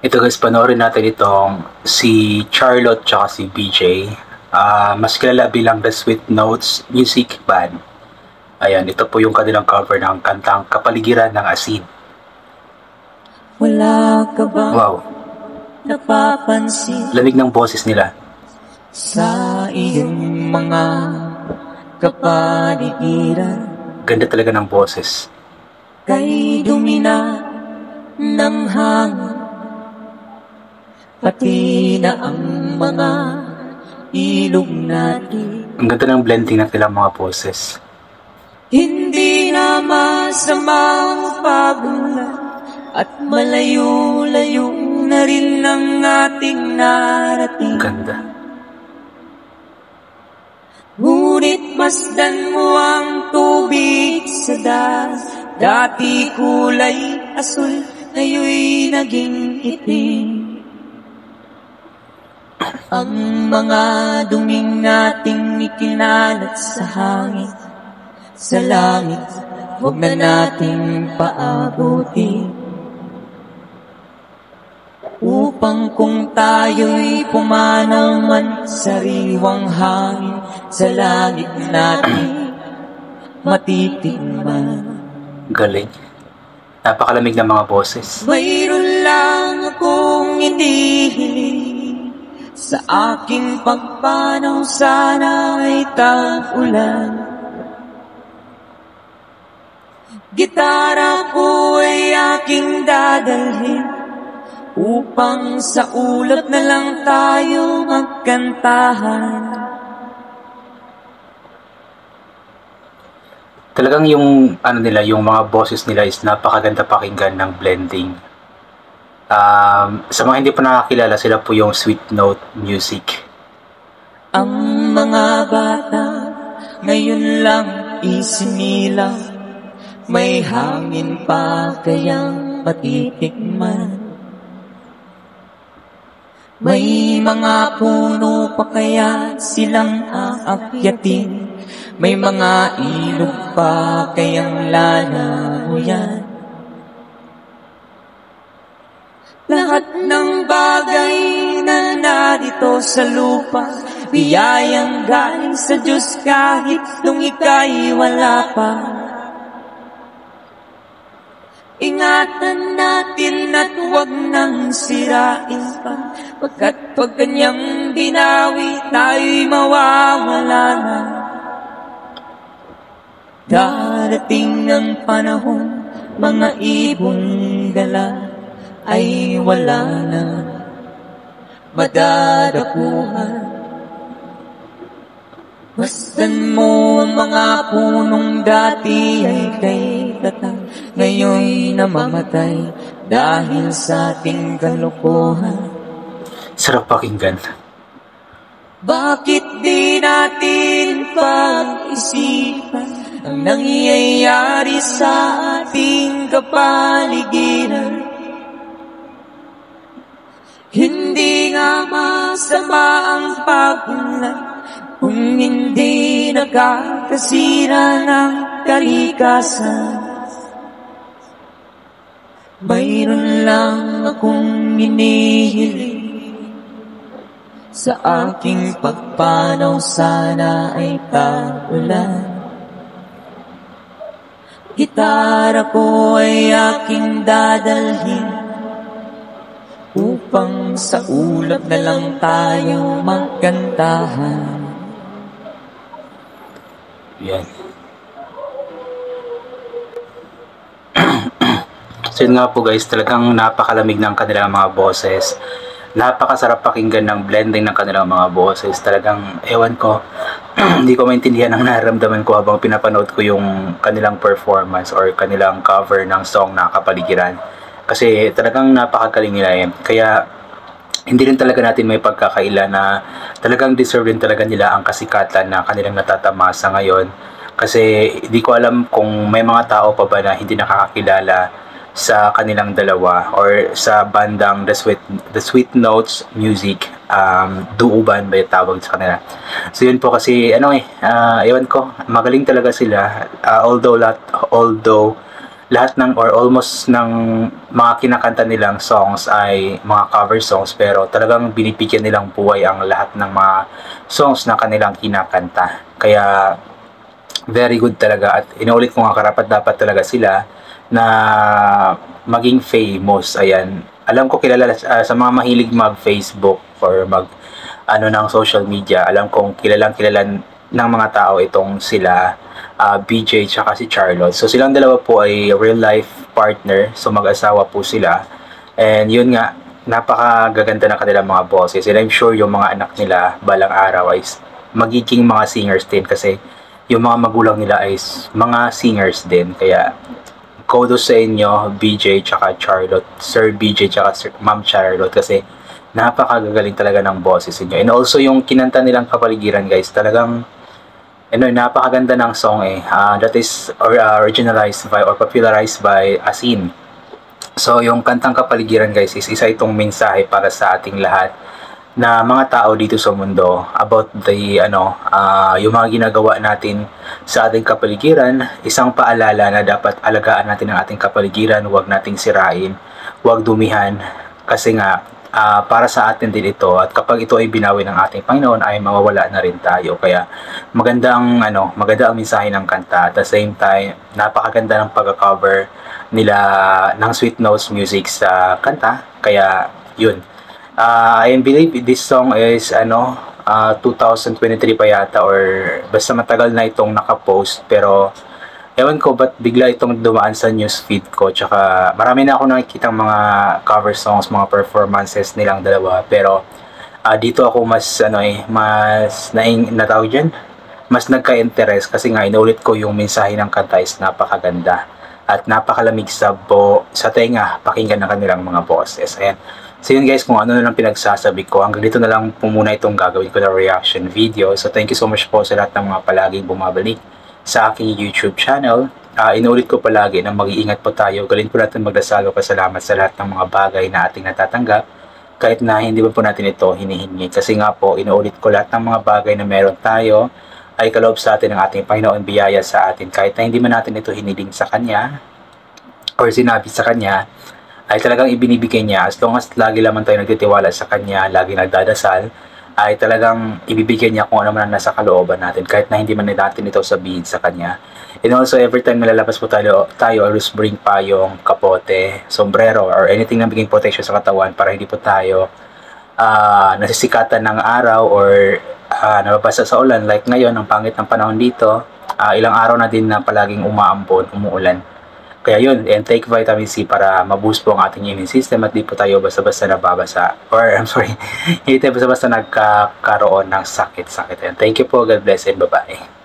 Ito guys, panoorin natin itong si Charlotte tsaka si BJ. Mas kilala bilang The Sweet Notes Music Band. Ayan, ito po yung kanilang cover ng kantang Kapaligiran ng Asin. Wala ka ba Wow, napapansin lamig ng boses nila. sa iyong mga kapaligiran? Ganda talaga ng boses. Kay dumina ng hangin, pati na ang mga ilog natin. Ang ganda ng blending ng kanilang mga boses. Hindi na masamang pagulan at malayo-layo na rin ang ating narating. Ganda. Ngunit masdan mo ang tubig sa das. Dati kulay asul, ngayon'y naging itim. Ang mga duming nating ikinalat sa hangin, sa langit, huwag na nating paabutin. Upang kung tayo'y pumanaw man sa riwang hangin, sa langit natin matitigman. Galing. Napakalamig ng mga boses. Mayroon lang akong inihiling, sa aking pagpanaw sana ay tag-ulan. Gitara ko ay aking dadalhin, upang sa ulap na lang tayo magkantahan. Talagang yung nila, yung mga boses nila is napakaganda pakinggan ng blending. Sa mga hindi pa nakakilala, sila po yung Sweet Note Music. Ang mga bata ngayon lang isinilang, may hangin pa kayang matitikman. May mga puno pa kaya silang aakyatin, may mga ilog pa kayang lalamuyan. Lahat ng bagay na narito sa lupa, biyayang galing sa Diyos kahit nung ika'y wala pa. Ingatan natin at huwag nang sirain pa, pagkat pag kanyang binawi, tayo'y mawawala na. Darating ang panahon, mga ibong gala ay wala na madadapuhan. Bastan mo ang mga punong dati ay kay tatang, ngayon'y namamatay dahil sa ating kalokohan. Sarap pakinggan. Bakit di natin pag-isipan ang nangyayari sa ating kapaligiran? Hindi nga masama ang pagulan kung hindi nakakasira ng kalikasan. Mayroon lang akong inihiling, sa aking pagpanaw sana ay tag-ulan. Gitara ko ay aking dadalhin, upang sa ulap na lang tayo magkantahan. Yan. So yun nga po guys, talagang napakalamig ng kanilang mga boses. Napakasarap pakinggan ng blending ng kanilang mga boses. Talagang, ewan ko, hindi ko maintindihan ang nararamdaman ko habang pinapanood ko yung kanilang performance or kanilang cover ng song na Kapaligiran. Kasi talagang napakagaling nila eh. Kaya hindi rin talaga natin may pagkakaila na talagang deserve rin talaga nila ang kasikatan na kanilang natatamasa ngayon. Kasi hindi ko alam kung may mga tao pa ba na hindi nakakakilala sa kanilang dalawa or sa bandang The Sweet Notes Music. Duo band ba yung tawag sa kanila. So yun po kasi ewan ko, magaling talaga sila. Although lahat ng or almost ng mga kinakanta nilang songs ay mga cover songs, pero talagang binibigyan nilang buhay ang lahat ng mga songs na kanilang kinakanta. Kaya very good talaga, at inuulit ko nga, karapat dapat talaga sila na maging famous. Ayan, alam ko kilala sa mga mahilig mag Facebook or mag ng social media, alam kong kilalang ng mga tao itong sila BJ tsaka si Charlotte. So silang dalawa po ay real life partner, so mag-asawa po sila, and yun nga, napakagaganda ng kanilang mga boses, and I'm sure yung mga anak nila balang araw ay magiging mga singers din, kasi yung mga magulang nila ay mga singers din. Kaya kudos sa inyo, BJ tsaka Charlotte, Sir BJ tsaka Ma'am Charlotte, kasi napakagagaling talaga ng boses niyo. And also yung kinanta nilang Kapaligiran, guys, talagang napakaganda ng song that is originalized by or popularized by Asin. So yung kantang Kapaligiran, guys, is isa itong mensahe para sa ating lahat na mga tao dito sa mundo about the yung mga ginagawa natin sa ating kapaligiran. Isang paalala na dapat alagaan natin ang ating kapaligiran, huwag nating sirain, huwag dumihan, kasi nga para sa atin din ito, at kapag ito ay binawi ng ating Panginoon ay mawawala na rin tayo. Kaya maganda ang mensahe ng kanta, at the same time napakaganda ng pagka-cover nila ng Sweet Notes Music sa kanta. Kaya yun, I believe this song is 2023 pa yata, or basta matagal na itong nakapost, pero ewan ko ba't bigla itong dumaan sa newsfeed ko. Tsaka marami na ako nakikitang mga cover songs, mga performances nilang dalawa, pero dito ako mas mas nagka-interest, kasi nga inulit ko yung mensahe ng kanta is napakaganda at napakalamig sa tenga pakinggan ng kanilang mga boses. Ayan. So yun guys, kung ano na lang pinagsasabi ko, hanggang dito na lang po muna itong gagawin ko na reaction video. So thank you so much po sa lahat ng mga palaging bumabalik sa aking YouTube channel. Inuulit ko palagi na mag-iingat po tayo. Galing po natin magdasal o pasalamat sa lahat ng mga bagay na ating natatanggap, kahit na hindi po natin ito hinihingi. Kasi nga po, inuulit ko, lahat ng mga bagay na meron tayo ay kaloob sa atin ng ating Panginoon, biyaya sa atin. Kahit na hindi man natin ito hiniling sa Kanya or sinabi sa Kanya, ay talagang ibinibigay niya. As long as lagi lamang tayo nagtitiwala sa Kanya, lagi nagdadasal, ay talagang ibibigay niya kung ano man ang nasa kalooban natin, kahit na hindi man natin ito sabihin sa Kanya. And also, every time nalalabas po tayo always bring payong, kapote, sombrero, or anything na biging protection sa katawan para hindi po tayo nasisikatan ng araw or nababasa sa ulan. Like ngayon, ang pangit ng panahon dito, ilang araw na din na palaging umuambon, umuulan. Kaya yun, and take vitamin C para ma-boost po ang ating immune system at di po tayo basta-basta nababasa, or hindi tayo basta-basta nagkakaroon ng sakit. And thank you po, God bless, and bye-bye.